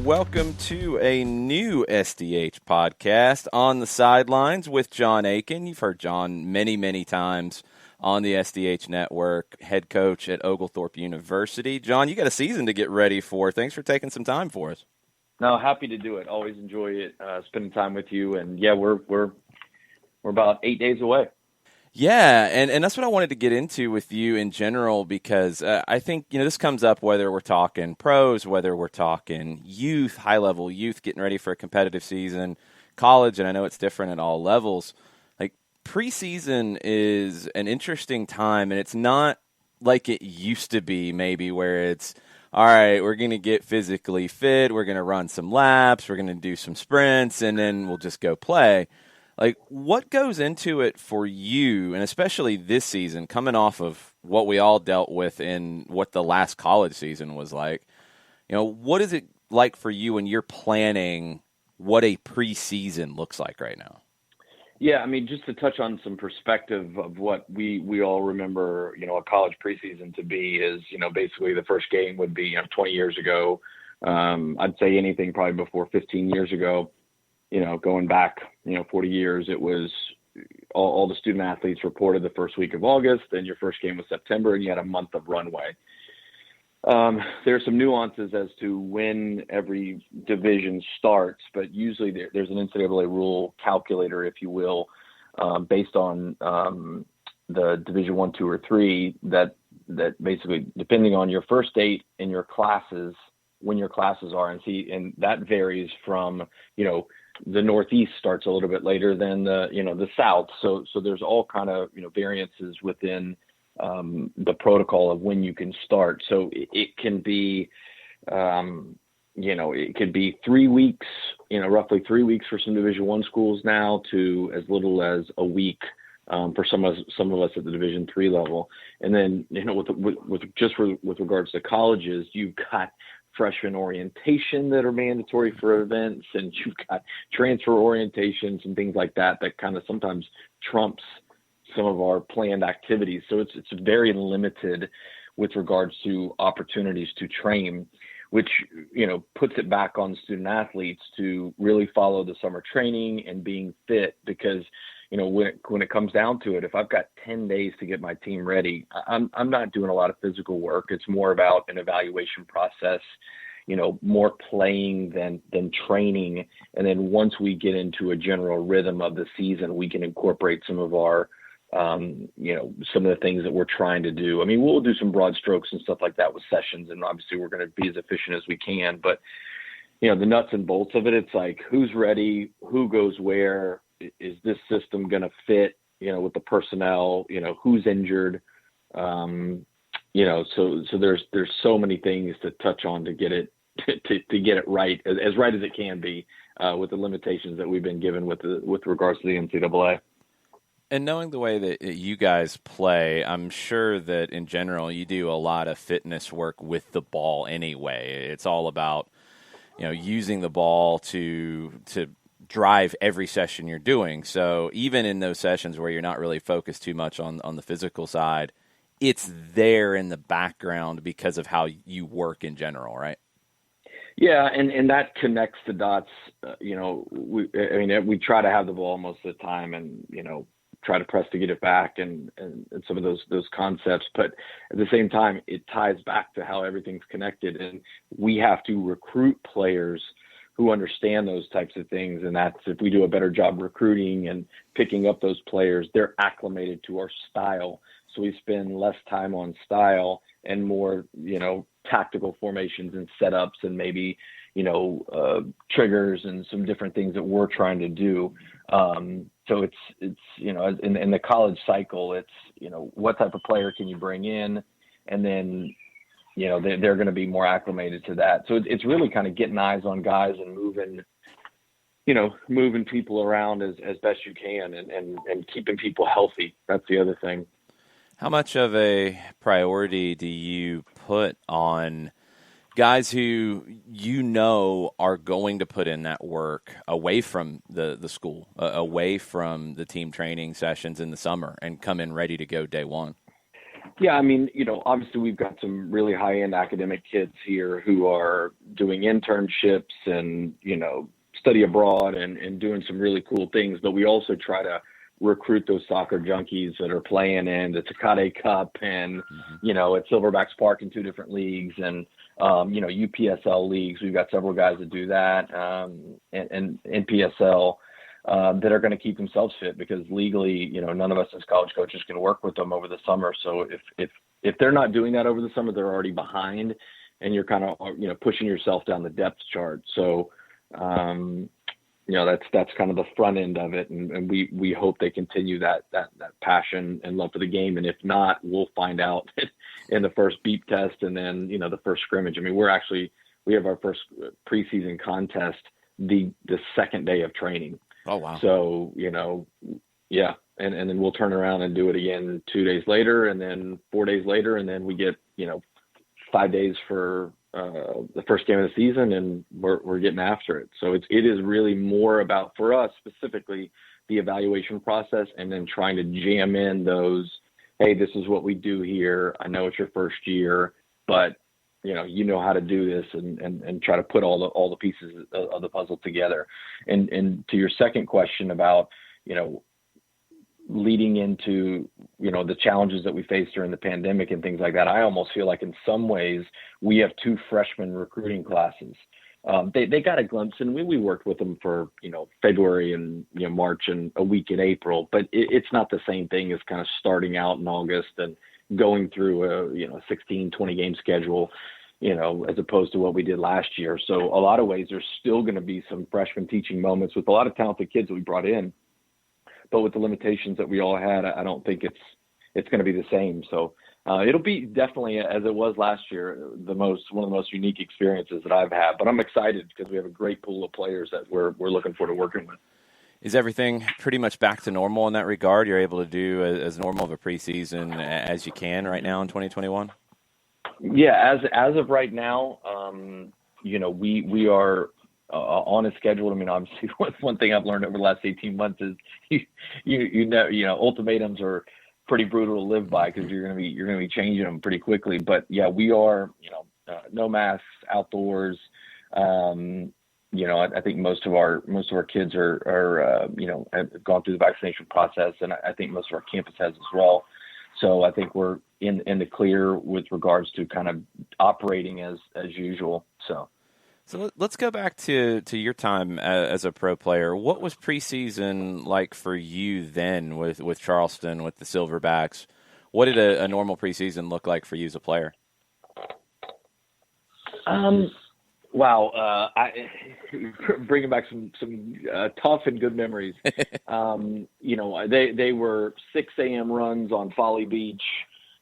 Welcome to a new SDH podcast, On the Sidelines with Jon Akin. You've heard Jon many, many times on the SDH network, head coach at Oglethorpe University. Jon, you got a season to get ready for. Thanks for taking some time for us. No, happy to do it. Always enjoy it, spending time with you. And yeah, we're about 8 days away. Yeah, and that's what I wanted to get into with you in general, because I think, this comes up whether we're talking pros, whether we're talking youth, high-level youth getting ready for a competitive season, college, and I know it's different at all levels. Like, preseason is an interesting time, and it's not like it used to be maybe where it's, all right, we're going to get physically fit, we're going to run some laps, we're going to do some sprints, and then we'll just go play. Like, what goes into it for you, and especially this season, coming off of what we all dealt with in what the last college season was like? What is it like for you when you're planning what a preseason looks like right now? Yeah, I mean, just to touch on some perspective of what we all remember, a college preseason to be is, basically the first game would be 20 years ago. I'd say anything probably before 15 years ago. Going back, 40 years, it was all the student athletes reported the first week of August, and your first game was September, and you had a month of runway. There are some nuances as to when every division starts, but usually there's an NCAA rule calculator, if you will, based on the Division 1, 2, or 3, that basically, depending on your first date and your classes, when your classes are, and that varies from, the Northeast starts a little bit later than the South. So there's all kind of, variances within the protocol of when you can start. So it can be, it could be 3 weeks, roughly 3 weeks for some Division I schools now, to as little as a week for some of us at the Division III level. And then, with regards to colleges, you've got freshman orientation that are mandatory for events, and you've got transfer orientations and things like that kind of sometimes trumps some of our planned activities. So it's very limited with regards to opportunities to train, which, puts it back on student athletes to really follow the summer training and being fit, because, when it comes down to it, if I've got 10 days to get my team ready, I'm not doing a lot of physical work. It's more about an evaluation process, more playing than training. And then once we get into a general rhythm of the season, we can incorporate some of our, some of the things that we're trying to do. I mean, we'll do some broad strokes and stuff like that with sessions, and obviously we're going to be as efficient as we can. But, the nuts and bolts of it, it's like, who's ready, who goes where, is this system going to fit, with the personnel, who's injured, so there's so many things to touch on to get it, to get it right as it can be, with the limitations that we've been given with regards to the NCAA. And knowing the way that you guys play, I'm sure that in general you do a lot of fitness work with the ball anyway. It's all about, using the ball to drive every session you're doing. So even in those sessions where you're not really focused too much on the physical side, it's there in the background because of how you work in general, right? Yeah, and that connects the dots. We try to have the ball most of the time, and try to press to get it back, and some of those concepts. But at the same time, it ties back to how everything's connected, and we have to recruit players who understand those types of things. And that's, if we do a better job recruiting and picking up those players, they're acclimated to our style. So we spend less time on style and more, tactical formations and setups, and maybe, triggers and some different things that we're trying to do. So it's in the college cycle, it's, what type of player can you bring in? And then, they're going to be more acclimated to that. So it's really kind of getting eyes on guys and moving people around as best you can, and keeping people healthy. That's the other thing. How much of a priority do you put on guys who are going to put in that work away from the school, away from the team training sessions in the summer, and come in ready to go day one? Yeah, I mean, obviously we've got some really high-end academic kids here who are doing internships and, study abroad and doing some really cool things. But we also try to recruit those soccer junkies that are playing in the Tecate Cup and, at Silverbacks Park in 2 different leagues and, UPSL leagues. We've got several guys that do that, and NPSL, that are going to keep themselves fit because legally, none of us as college coaches can work with them over the summer. So if they're not doing that over the summer, they're already behind and you're kind of, pushing yourself down the depth chart. So, that's kind of the front end of it. And we hope they continue that passion and love for the game. And if not, we'll find out in the first beep test and then, the first scrimmage. I mean, we have our first preseason contest the second day of training. Oh, wow. So, yeah. And then we'll turn around and do it again 2 days later and then 4 days later. And then we get, 5 days for the first game of the season and we're getting after it. So it is really more about, for us specifically, the evaluation process and then trying to jam in those, hey, this is what we do here. I know it's your first year, but you know how to do this and try to put all the pieces of the puzzle together. And to your second question about, leading into, the challenges that we faced during the pandemic and things like that, I almost feel like in some ways we have 2 freshman recruiting classes. They got a glimpse and we worked with them for, February and, March and a week in April, but it's not the same thing as kind of starting out in August and going through a 16, 20 game schedule, as opposed to what we did last year. So a lot of ways there's still going to be some freshman teaching moments with a lot of talented kids that we brought in, but with the limitations that we all had, I don't think it's going to be the same. So it'll be definitely, as it was last year, one of the most unique experiences that I've had, but I'm excited because we have a great pool of players that we're looking forward to working with. Is everything pretty much back to normal in that regard? You're able to do as normal of a preseason as you can right now in 2021? Yeah, as of right now, we are on a schedule. I mean, obviously, one thing I've learned over the last 18 months is ultimatums are pretty brutal to live by because you're going to be changing them pretty quickly. But yeah, we are, no masks, outdoors. I think most of our kids are have gone through the vaccination process, and I think most of our campus has as well. So I think we're in the clear with regards to kind of operating as usual. So let's go back to your time as a pro player. What was preseason like for you then with Charleston, with the Silverbacks? What did a normal preseason look like for you as a player? Wow. Bringing back some tough and good memories. They were 6 a.m. runs on Folly Beach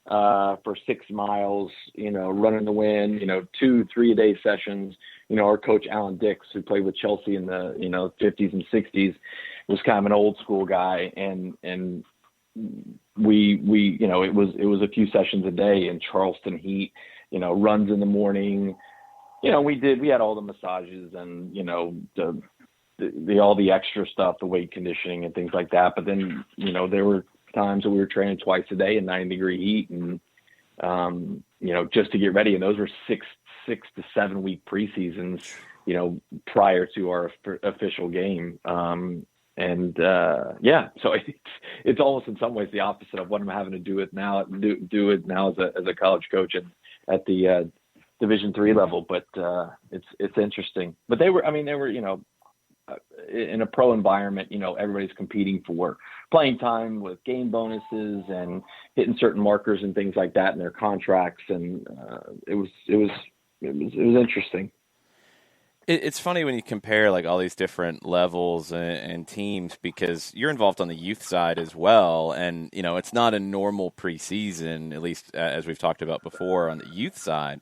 for 6 miles, running the wind, 2-3 a day sessions. Our coach, Alan Dix, who played with Chelsea in the, 50s and 60s, was kind of an old school guy. And we it was a few sessions a day in Charleston heat, runs in the morning. We had all the massages and, all the extra stuff, the weight conditioning and things like that. But then, there were times that we were training twice a day in 90-degree heat and, just to get ready. And those were 6 to 7 week preseasons, prior to our official game. So it's almost in some ways the opposite of what I'm having to do it now as a college coach at the Division III level, but it's interesting. But they were, in a pro environment, everybody's competing for playing time with game bonuses and hitting certain markers and things like that in their contracts, and it was interesting. It's funny when you compare like all these different levels and teams because you're involved on the youth side as well, and it's not a normal preseason, at least as we've talked about before on the youth side.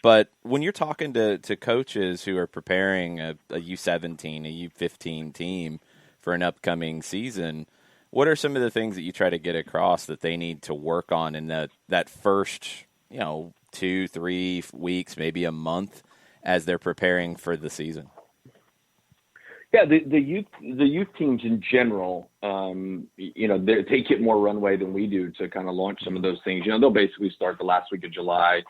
But when you're talking to coaches who are preparing a U17, a U15 team for an upcoming season, what are some of the things that you try to get across that they need to work on in that first, 2-3 weeks, maybe a month, as they're preparing for the season? Yeah, the youth teams in general, they get more runway than we do to kind of launch some of those things. They'll basically start the last week of July.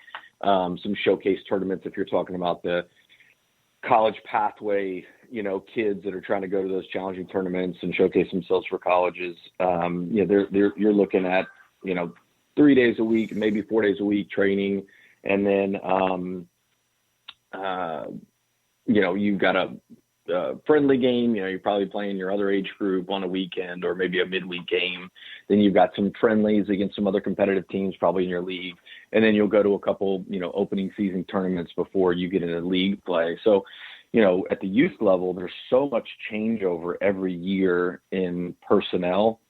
Some showcase tournaments if you're talking about the college pathway, kids that are trying to go to those challenging tournaments and showcase themselves for colleges. You're looking at, 3 days a week, maybe 4 days a week training. And then, you've got a friendly game. You're probably playing your other age group on a weekend or maybe a midweek game. Then you've got some friendlies against some other competitive teams probably in your league. And then you'll go to a couple, opening season tournaments before you get into league play. So, at the youth level, there's so much changeover every year in personnel.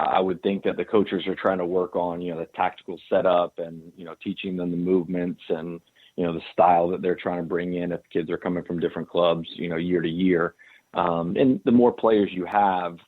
I would think that the coaches are trying to work on, the tactical setup and, teaching them the movements and, the style that they're trying to bring in if kids are coming from different clubs, year to year. And the more players you have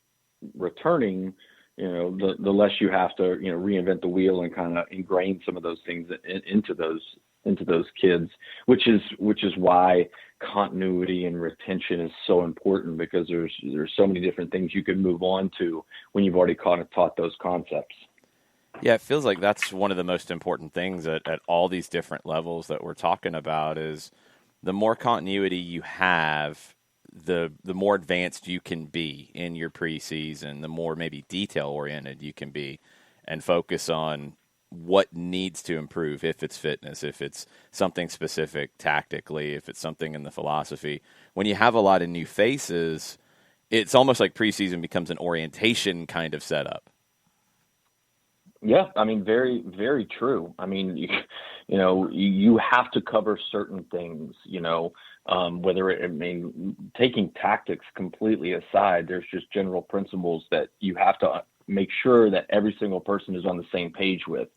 returning, the less you have to, reinvent the wheel and kind of ingrain some of those things into those kids, which is why continuity and retention is so important, because there's so many different things you can move on to when you've already taught those concepts. Yeah, it feels like that's one of the most important things at all these different levels that we're talking about is the more continuity you have, the more advanced you can be in your preseason, the more maybe detail-oriented you can be and focus on what needs to improve, if it's fitness, if it's something specific tactically, if it's something in the philosophy. When you have a lot of new faces, it's almost like preseason becomes an orientation kind of setup. Yeah, I mean, very, very true. I mean, you have to cover certain things, taking tactics completely aside, there's just general principles that you have to make sure that every single person is on the same page with.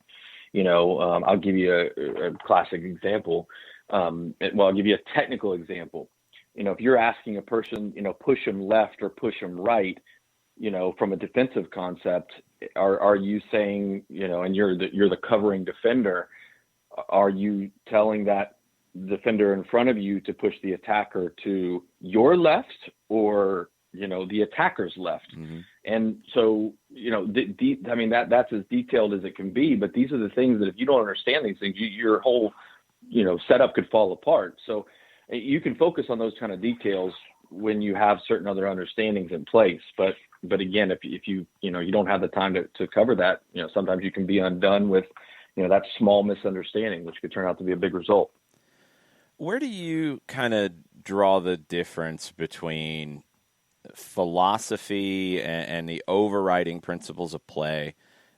I'll give you a classic example. I'll give you a technical example. If you're asking a person, push them left or push them right, from a defensive concept, are you saying, and you're the covering defender, are you telling that defender in front of you to push the attacker to your left or, the attacker's left? Mm-hmm. And so, that's as detailed as it can be, but these are the things that if you don't understand these things, your whole, setup could fall apart. So you can focus on those kind of details when you have certain other understandings in place. But again, if you don't have the time to cover that, sometimes you can be undone with, that small misunderstanding, which could turn out to be a big result. Where do you kind of draw the difference between philosophy and the overriding principles of play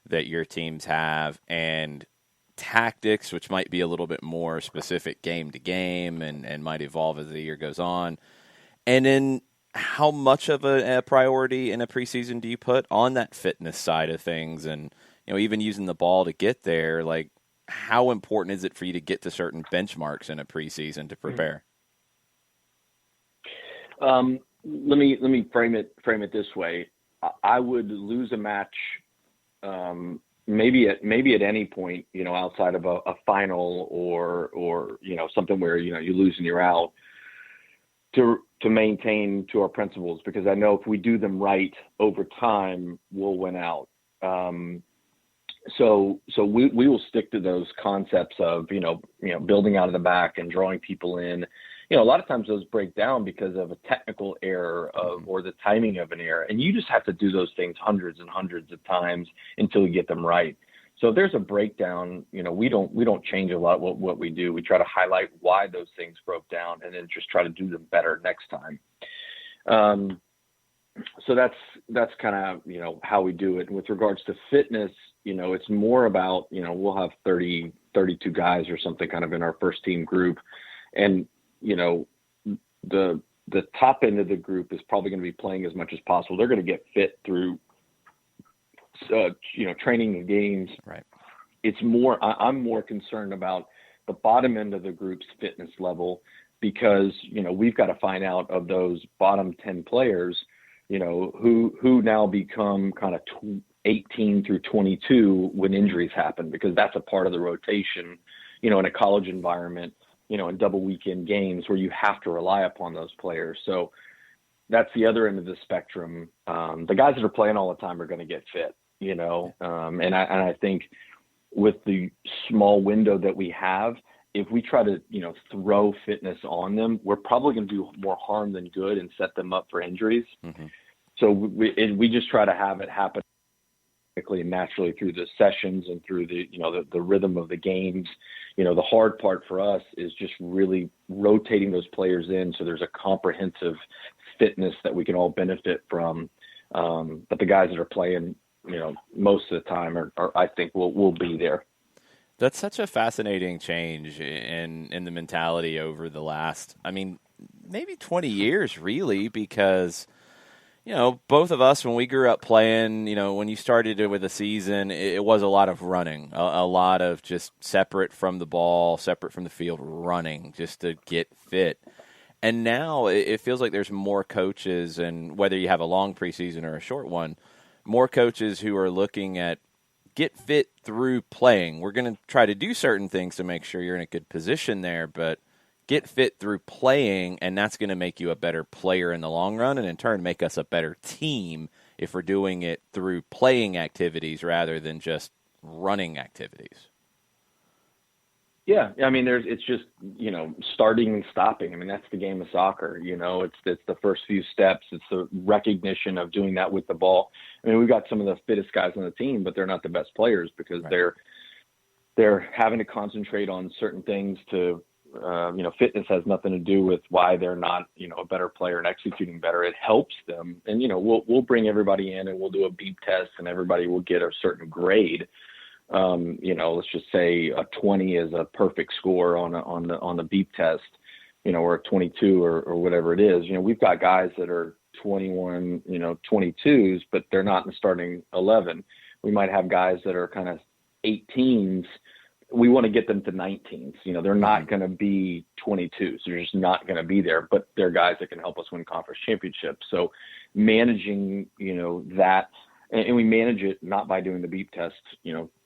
that your teams have and tactics, which might be a little bit more specific game to game and might evolve as the year goes on? And then how much of a priority in a preseason do you put on that fitness side of things? And, even using the ball to get there, like how important is it for you to get to certain benchmarks in a preseason to prepare? Let me frame it this way. I would lose a match, maybe at any point, outside of a final or something where, you lose and you're out, to maintain to our principles, because I know if we do them right over time, we'll win out. So we will stick to those concepts of, building out of the back and drawing people in. A lot of times those break down because of a technical error or the timing of an error. And you just have to do those things hundreds and hundreds of times until you get them right. So if there's a breakdown, we don't change a lot what we do. We try to highlight why those things broke down and then just try to do them better next time. So that's kind of, how we do it. And with regards to fitness, it's more about, we'll have 30, 32 guys or something kind of in our first team group. And, the top end of the group is probably going to be playing as much as possible. They're going to get fit through, training and games. Right. It's more, I'm more concerned about the bottom end of the group's fitness level, because, we've got to find out of those bottom 10 players, who now become kind of 18 through 22 when injuries happen, because that's a part of the rotation, in a college environment, in double weekend games where you have to rely upon those players. So that's the other end of the spectrum. The guys that are playing all the time are going to get fit, and I think with the small window that we have, if we try to, throw fitness on them, we're probably going to do more harm than good and set them up for injuries. Mm-hmm. So we just try to have it happen and naturally through the sessions and through the rhythm of the games. The hard part for us is just really rotating those players in so there's a comprehensive fitness that we can all benefit from. But the guys that are playing, most of the time are I think will be there. That's such a fascinating change in the mentality over the last, maybe 20 years, really, because, both of us, when we grew up playing, when you started with a season, it was a lot of running, a lot of just separate from the ball, separate from the field, running just to get fit. And now it feels like there's more coaches, and whether you have a long preseason or a short one, more coaches who are looking at get fit through playing. We're going to try to do certain things to make sure you're in a good position there, but get fit through playing, and that's going to make you a better player in the long run, and in turn make us a better team if we're doing it through playing activities rather than just running activities. Yeah, it's just, starting and stopping. That's the game of soccer. It's the first few steps. It's the recognition of doing that with the ball. We've got some of the fittest guys on the team, but they're not the best players because right. they're having to concentrate on certain things to, fitness has nothing to do with why they're not, a better player and executing better. It helps them. And, we'll bring everybody in and we'll do a beep test and everybody will get a certain grade. Let's just say a 20 is a perfect score on the beep test, or a 22 or whatever it is. We've got guys that are 21, 22s, but they're not in the starting 11. We might have guys that are kind of 18s. We want to get them to 19s. They're not going to be 22s. They're just not going to be there, but they're guys that can help us win conference championships. So managing, that, and we manage it not by doing the beep test,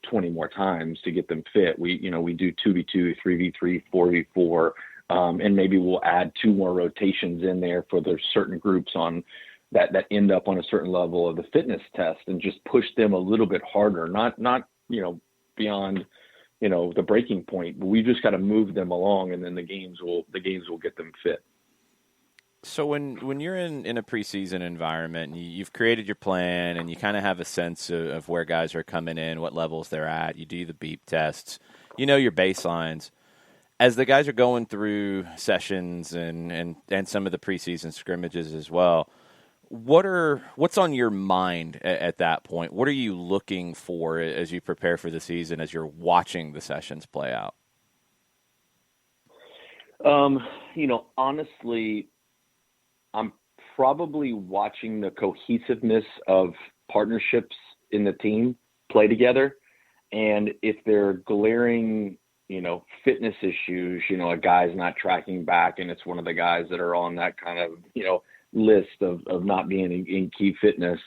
20 more times to get them fit. We do 2v2, 3v3, 4v4, and maybe we'll add 2 more rotations in there for there's certain groups on that end up on a certain level of the fitness test and just push them a little bit harder, not beyond, the breaking point, but we just got to move them along and then the games will get them fit. So when you're in a preseason environment, you've created your plan and you kind of have a sense of where guys are coming in, what levels they're at, you do the beep tests, your baselines. As the guys are going through sessions and some of the preseason scrimmages as well, what's on your mind at that point? What are you looking for as you prepare for the season, as you're watching the sessions play out? Honestly, I'm probably watching the cohesiveness of partnerships in the team play together. And if they're glaring, fitness issues, a guy's not tracking back and it's one of the guys that are on that kind of, list of not being in key fitness,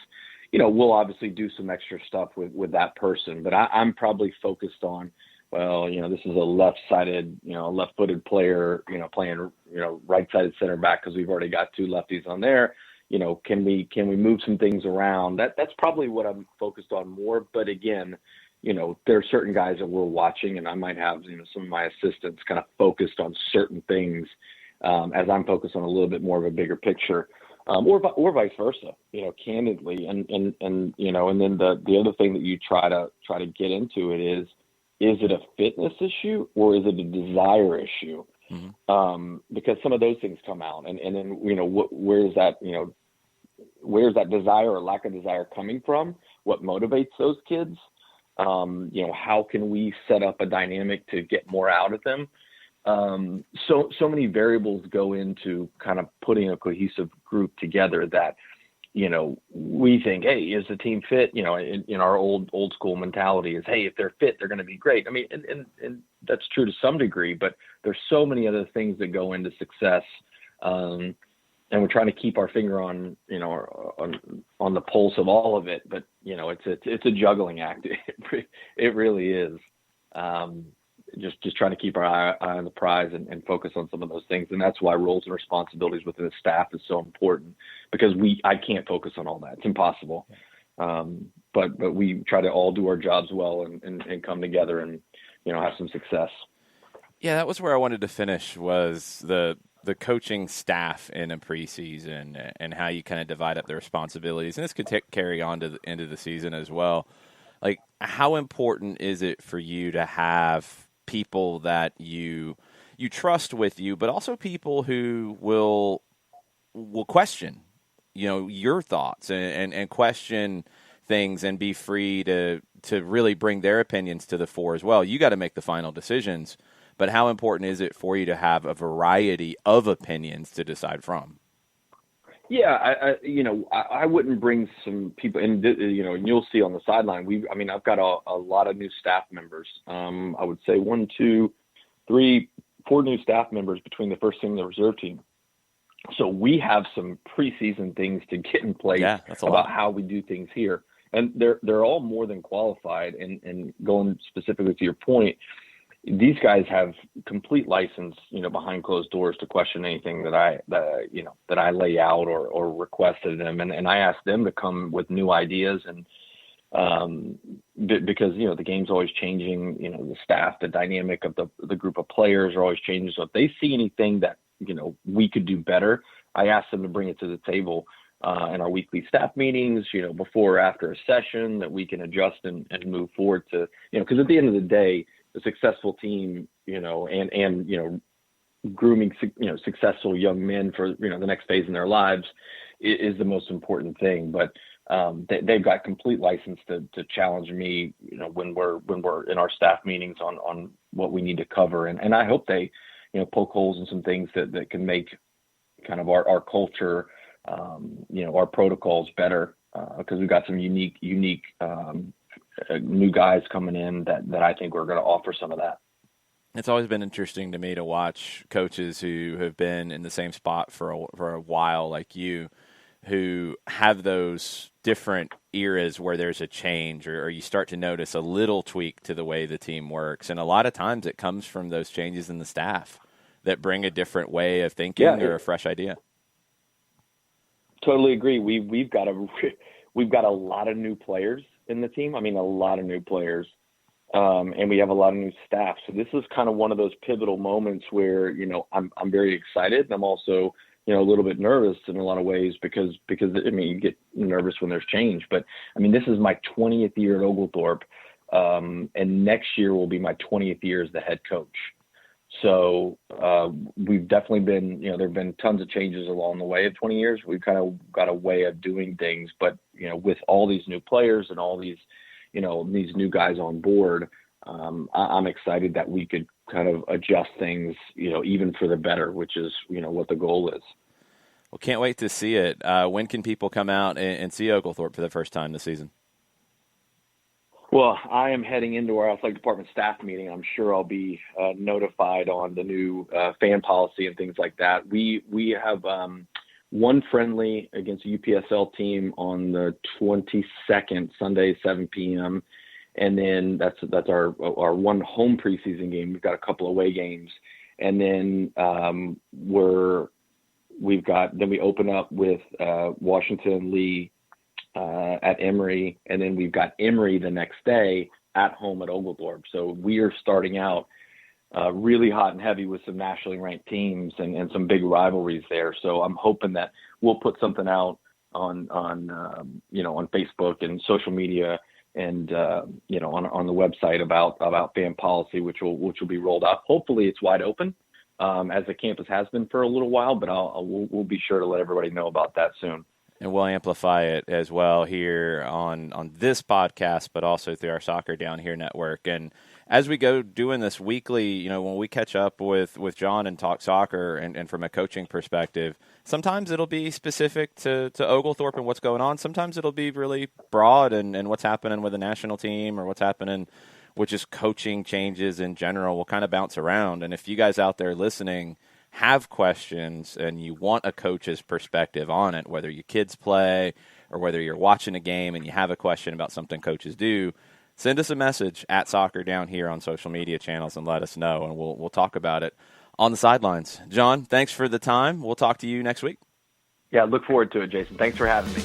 we'll obviously do some extra stuff with that person. But I'm probably focused on, this is a left-sided, left-footed player, playing, right-sided center back because we've already got 2 lefties on there. Can we move some things around? That's probably what I'm focused on more. But again, there are certain guys that we're watching, and I might have, some of my assistants kind of focused on certain things as I'm focused on a little bit more of a bigger picture, or vice versa, candidly. And then the other thing that you try to get into it is it a fitness issue or is it a desire issue? Mm-hmm. Because some of those things come out, and then where's that desire or lack of desire coming from? What motivates those kids? How can we set up a dynamic to get more out of them? So many variables go into kind of putting a cohesive group together that, we think, hey, is the team fit? In our old school mentality is, hey, if they're fit, they're going to be great. And that's true to some degree, but there's so many other things that go into success. And we're trying to keep our finger on the pulse of all of it. But, it's a juggling act. It really is. Just trying to keep our eye on the prize and focus on some of those things. And that's why roles and responsibilities within the staff is so important, because I can't focus on all that. It's impossible. But we try to all do our jobs well and come together and, have some success. Yeah, that was where I wanted to finish, was the coaching staff in a preseason and how you kind of divide up the responsibilities. And this could carry on to the end of the season as well. Like, how important is it for you to have people that you trust with you, but also people who will question, your thoughts and question things and be free to really bring their opinions to the fore as well? You got to make the final decisions, but how important is it for you to have a variety of opinions to decide from? Yeah, I wouldn't bring some people, and and you'll see on the sideline. I've got a lot of new staff members. I would say 1, 2, 3, 4 new staff members between the first team and the reserve team. So we have some preseason things to get in place about how we do things here, and they're all more than qualified. And going specifically to your point, these guys have complete license, behind closed doors to question anything that I lay out or request of them. And I ask them to come with new ideas, and because, the game's always changing, the staff, the dynamic of the group of players are always changing. So if they see anything that, we could do better, I ask them to bring it to the table in our weekly staff meetings, before or after a session, that we can adjust and move forward to, because at the end of the day, a successful team, and grooming, successful young men for, the next phase in their lives is the most important thing. But they've got complete license to challenge me, when we're in our staff meetings on what we need to cover. And I hope they, poke holes in some things that can make kind of our culture, our protocols better, because we've got some unique new guys coming in that I think we're going to offer some of that. It's always been interesting to me to watch coaches who have been in the same spot for a while, like you, who have those different eras where there's a change or you start to notice a little tweak to the way the team works. And a lot of times it comes from those changes in the staff that bring a different way of thinking or a fresh idea. Totally agree. We've got a lot of new players in the team. A lot of new players. And we have a lot of new staff. So this is kind of one of those pivotal moments where, I'm very excited, and I'm also, a little bit nervous in a lot of ways because you get nervous when there's change. But this is my 20th year at Oglethorpe, and next year will be my 20th year as the head coach. So we've definitely been, there've been tons of changes along the way of 20 years. We've kind of got a way of doing things, but with all these new players and all these, these new guys on board, I'm excited that we could kind of adjust things, even for the better, which is, what the goal is. Well, can't wait to see it. When can people come out and see Oglethorpe for the first time this season? Well, I am heading into our athletic department staff meeting. I'm sure I'll be notified on the new fan policy and things like that. We have one friendly against a UPSL team on the 22nd, Sunday, 7 p.m. And then that's our one home preseason game. We've got a couple away games, and then we open up with Washington Lee at Emory, and then we've got Emory the next day at home at Oglethorpe. So we are starting out really hot and heavy with some nationally ranked teams and some big rivalries there. So I'm hoping that we'll put something out on Facebook and social media and on the website about fan policy, which will be rolled out. Hopefully it's wide open, as the campus has been for a little while, but we'll be sure to let everybody know about that soon. And we'll amplify it as well here on this podcast, but also through our Soccer Down Here network. And as we go doing this weekly, when we catch up with Jon and talk soccer and from a coaching perspective, sometimes it'll be specific to Oglethorpe and what's going on. Sometimes it'll be really broad and what's happening with the national team or what's happening with just coaching changes in general. We'll kind of bounce around. And if you guys out there listening have questions and you want a coach's perspective on it, whether your kids play or whether you're watching a game and you have a question about something coaches do, send us a message at Soccer Down Here on social media channels and let us know, and we'll talk about it on the sidelines. Jon, thanks for the time. We'll talk to you next week. Yeah, look forward to it, Jason. Thanks for having me.